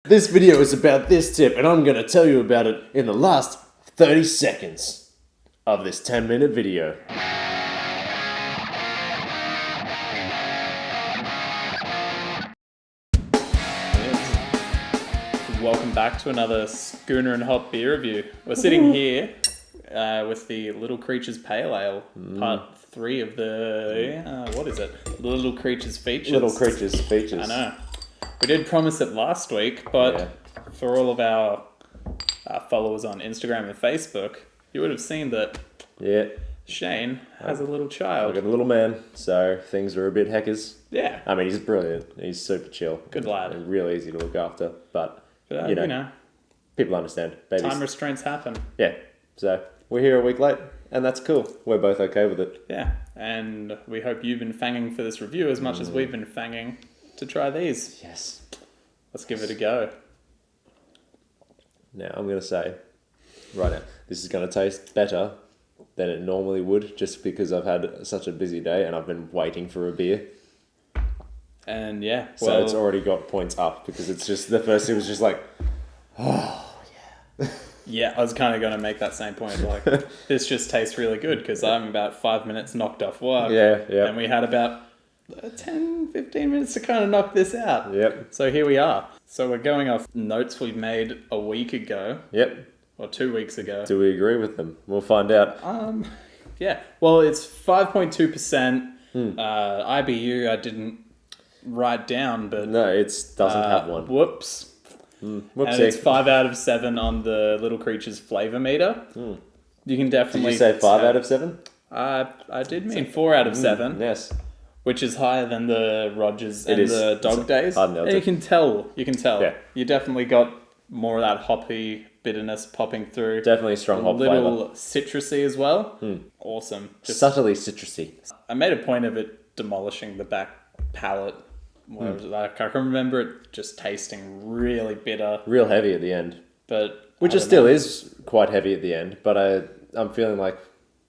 This video is about this tip, and I'm going to tell you about it in the last 30 seconds of this 10-minute video. Welcome back to another Schooner Hopp beer review. We're sitting here with the Little Creatures Pale Ale, part 3 of the, what is it? The Little Creatures Features. Little Creatures Features. I know. We did promise it last week, but for all of our followers on Instagram and Facebook, you would have seen that Shane has a little child. I've got a little man, so things are a bit heckers. Yeah. I mean, he's brilliant. He's super chill. Good lad. He's real easy to look after, but you know, people understand. Babies. time restraints happen. Yeah. So we're here a week late, and that's cool. We're both okay with it. Yeah, and we hope you've been fanging for this review as much as we've been fanging to try these. Yes. Let's give it a go. Now, I'm going to say, right now, this is going to taste better than it normally would, just because I've had such a busy day and I've been waiting for a beer. And yeah, So it's already got points up, because it's just, the first, it was just like, yeah, I was kind of going to make that same point. Like, this just tastes really good, because I'm about 5 minutes knocked off work. Yeah. And we had about 10, 15 minutes to kind of knock this out. Yep. So here we are. So we're going off notes we made a week ago. Yep. Or 2 weeks ago. Do we agree with them? We'll find out. Yeah. Well, it's 5.2%. IBU I didn't write down, but... No, it doesn't have one. Whoops. Whoopsie. And it's 5 out of 7 on the Little Creatures flavor meter. You can definitely... Did you say 5 out of 7? I did mean 4 out of 7. Yes. Which is higher than the Rogers and the Dog Days. And you can tell. Yeah. You definitely got more of that hoppy bitterness popping through. Definitely a strong hop flavour. Little citrusy as well. Awesome. Subtly citrusy. I made a point of it demolishing the back palate. Where was it? I can't remember it just tasting really bitter. Real heavy at the end. But Which it still is quite heavy at the end, but I'm feeling like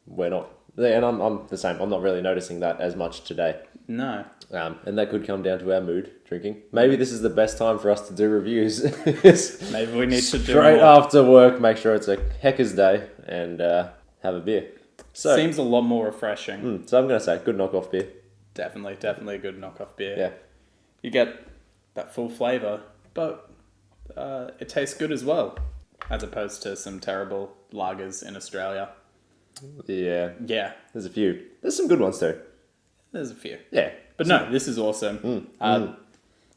we're not... And I'm the same. I'm not really noticing that as much today. No. And that could come down to our mood, drinking. Maybe this is the best time for us to do reviews. Maybe we need to do straight more. after work, make sure it's a hecker's day, and have a beer. So Seems a lot more refreshing. So I'm going to say, good knockoff beer. Definitely a good knockoff beer. Yeah. You get that full flavour, but it tastes good as well, as opposed to some terrible lagers in Australia. Yeah. Yeah. There's a few. There's some good ones too. There's a few. Yeah. But no, this is awesome.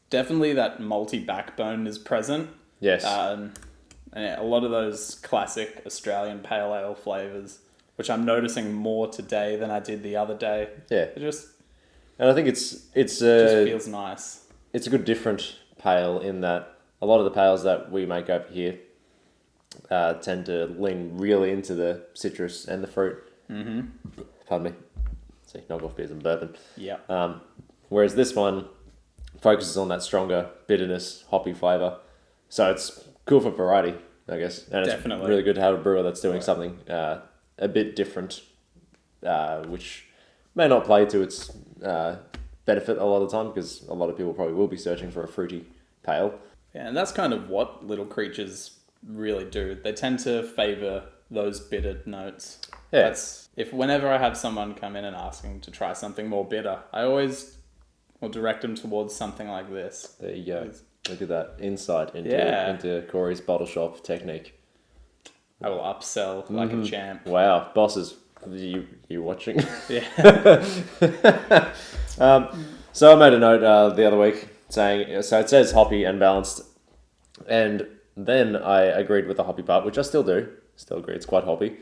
Definitely that malty backbone is present. Yes. And a lot of those classic Australian pale ale flavours, which I'm noticing more today than I did the other day. Yeah. It just And I think it's just feels nice. It's a good different pale in that a lot of the pales that we make over here tend to lean really into the citrus and the fruit. Pardon me. See, knockoff beers and bourbon. Yeah. Whereas this one focuses on that stronger bitterness, hoppy flavour. So it's cool for variety, I guess. And Definitely. It's really good to have a brewer that's doing something a bit different, which may not play to its benefit a lot of the time, because a lot of people probably will be searching for a fruity pale. Yeah, and that's kind of what Little Creatures really do. They tend to favour those bitter notes. Yeah. Whenever I have someone come in and asking to try something more bitter, I always will direct them towards something like this. There you go. Look at that insight into Corey's bottle shop technique. I will upsell like a champ. Wow, bosses, you watching? Yeah. So I made a note the other week saying, so it says hoppy and balanced, and then I agreed with the hoppy part, which I still do. Still agree, it's quite hoppy.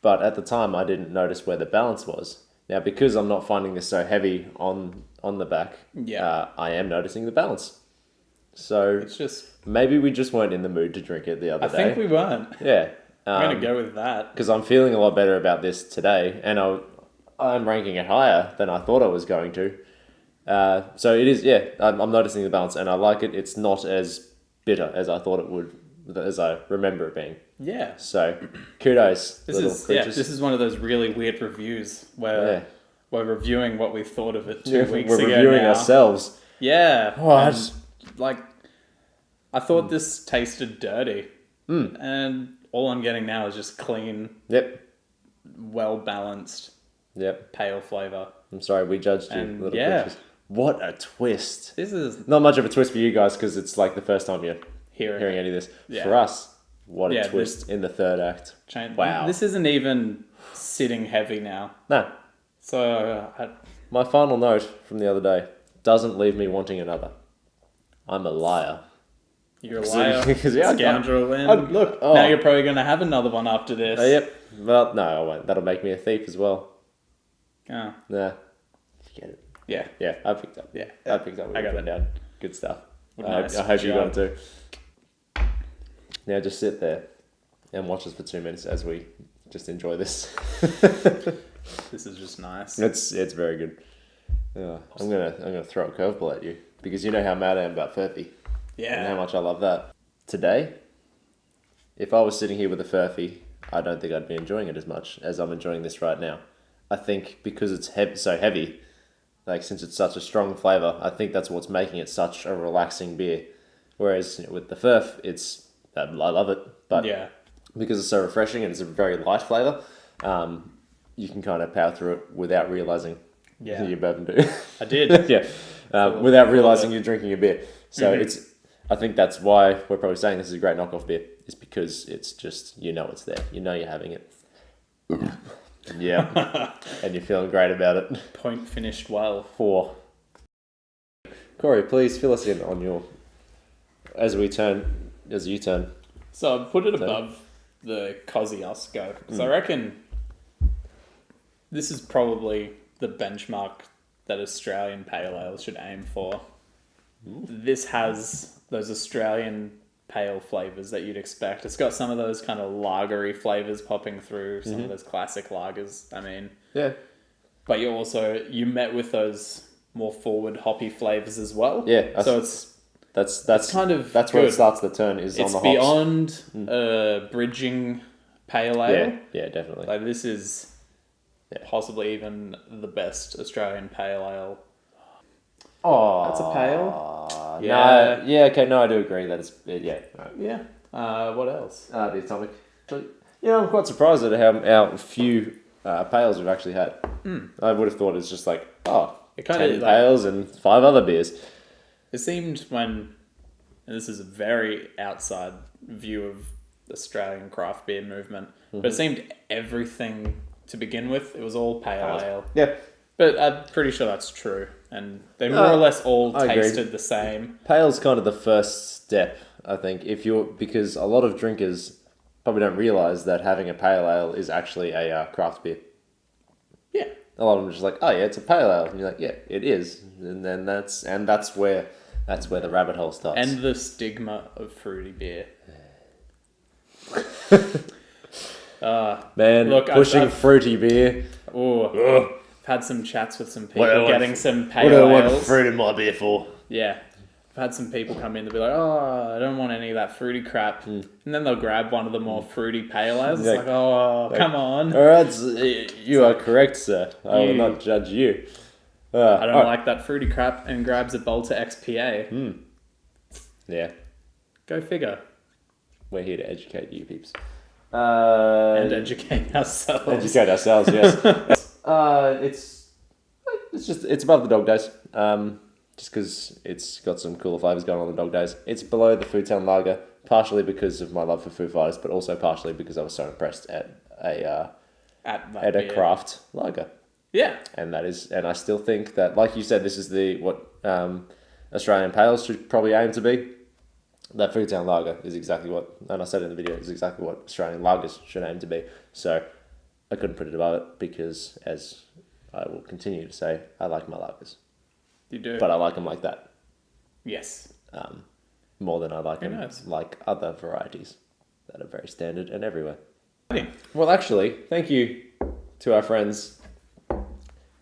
But at the time, I didn't notice where the balance was. Now, because I'm not finding this so heavy on the back, I am noticing the balance. So It's just... maybe we just weren't in the mood to drink it the other day. I think we weren't. Yeah. I'm going to go with that. Because I'm feeling a lot better about this today, and I'm ranking it higher than I thought I was going to. So it is, I'm noticing the balance, and I like it. It's not as bitter as I thought it would, as I remember it being. Yeah. So, kudos, This little is creatures. this is one of those really weird reviews where we're reviewing what we thought of it 2 weeks We're ago reviewing now. ourselves. Yeah. What? And, like, I thought this tasted dirty. And all I'm getting now is just clean, Yep. well-balanced, Yep. pale flavour. I'm sorry, we judged you. And Little yeah. creatures. What a twist. This is Not much of a twist for you guys because it's like the first time you're hearing any of this. Yeah. For us, what a Yeah, twist in the third act. Wow. This isn't even sitting heavy now. No. So, My final note from the other day doesn't leave me wanting another. I'm a liar. you're a liar, 'Cause, yeah, scoundrel, and look. now you're probably going to have another one after this. Yep. Well, no, I won't. That'll make me a thief as well. Oh, Nah. Forget it. yeah. Yeah, I picked up. Yeah. I picked up. I got it down. Good stuff. Nice I hope you got job. it too. Now just sit there and watch us for 2 minutes as we just enjoy this. This is just nice. It's very good. I'm gonna throw a curveball at you because you know how mad I am about Furphy and how Yeah. much I love that. Today, if I was sitting here with a Furphy, I don't think I'd be enjoying it as much as I'm enjoying this right now. I think because it's so heavy, like since it's such a strong flavour, I think that's what's making it such a relaxing beer. Whereas with the Furf, I love it, but Yeah. because it's so refreshing and it's a very light flavour, you can kind of power through it without realising Yeah. you're burping too. I did. Yeah, without realising you're drinking a beer. So I think that's why we're probably saying this is a great knockoff beer. Is because it's just, it's there. You know you're having it. Yeah, and you're feeling great about it. Point finished well. 4. Corey, please fill us in on your, as you turn. So I put it above the Kosciuszko. So I reckon this is probably the benchmark that Australian pale ale should aim for. This has those Australian pale flavours that you'd expect. It's got some of those kind of lagery flavours popping through, some of those classic lagers, I mean. Yeah. But you met with those more forward hoppy flavours as well. Yeah. So that's That's kind of that's where it good. starts to turn is on It's the hops. beyond bridging pale ale. Yeah, definitely. Like this is possibly even the best Australian pale ale. Oh, That's a pale? Yeah. Yeah, okay, no, I do agree that it's, yeah. Right. Yeah. What else? The Atomic. But, I'm quite surprised at how few pails we've actually had. I would have thought it's just like, It kinda 10 pails and 5 other beers. It seemed and this is a very outside view of the Australian craft beer movement, but it seemed everything to begin with, it was all pale ale. Yeah. But I'm pretty sure that's true. And they more or less all I agree. tasted the same. Pale's kind of the first step, I think, because a lot of drinkers probably don't realise that having a pale ale is actually a craft beer. Yeah. A lot of them are just like, oh yeah, it's a pale ale, and you're like, yeah, it is, and then that's where the rabbit hole starts. And the stigma of fruity beer. Man, look, pushing I've- fruity beer. Oh, I've had some chats with some people What do I want- getting some What pale do I want ales. fruit in my beer for? Yeah. I've had some people come in to be like, oh, I don't want any of that fruity crap. And then they'll grab one of the more fruity pale ales. It's Like- like, oh, come on. All right, you are correct, sir. I will You- not judge you. I don't like that fruity crap, and grabs a Bolter XPA. Yeah, Go figure. we're here to educate you, peeps. And educate ourselves. Educate ourselves, yes. It's above the dog days. Just because it's got some cooler flavours going on the dog days. It's below the Food Town Lager, partially because of my love for Foo Fighters, but also partially because I was so impressed at a beer. craft lager. Yeah. And I still think that, like you said, this is what Australian Pales should probably aim to be. That Food Town Lager is exactly what, and I said in the video, is exactly what Australian lagers should aim to be. So I couldn't put it above it because, as I will continue to say, I like my lagers. You do. But I like them like that. Yes. More than I like them knows? like other varieties that are very standard and everywhere. Well, actually, thank you to our friends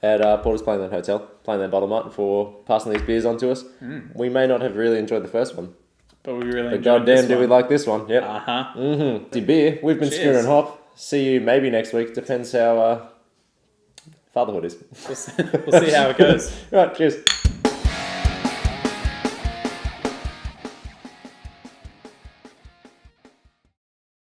at Porter's Plainland Hotel, Plainland Bottle Mart, for passing these beers on to us. We may not have really enjoyed the first one, But we really but enjoyed goddamn, this do we one. like this one? Yep. Uh-huh. The beer. We've been Cheers. Schooner Hopp. See you maybe next week. Depends how fatherhood is. We'll see how it goes. Right. Cheers.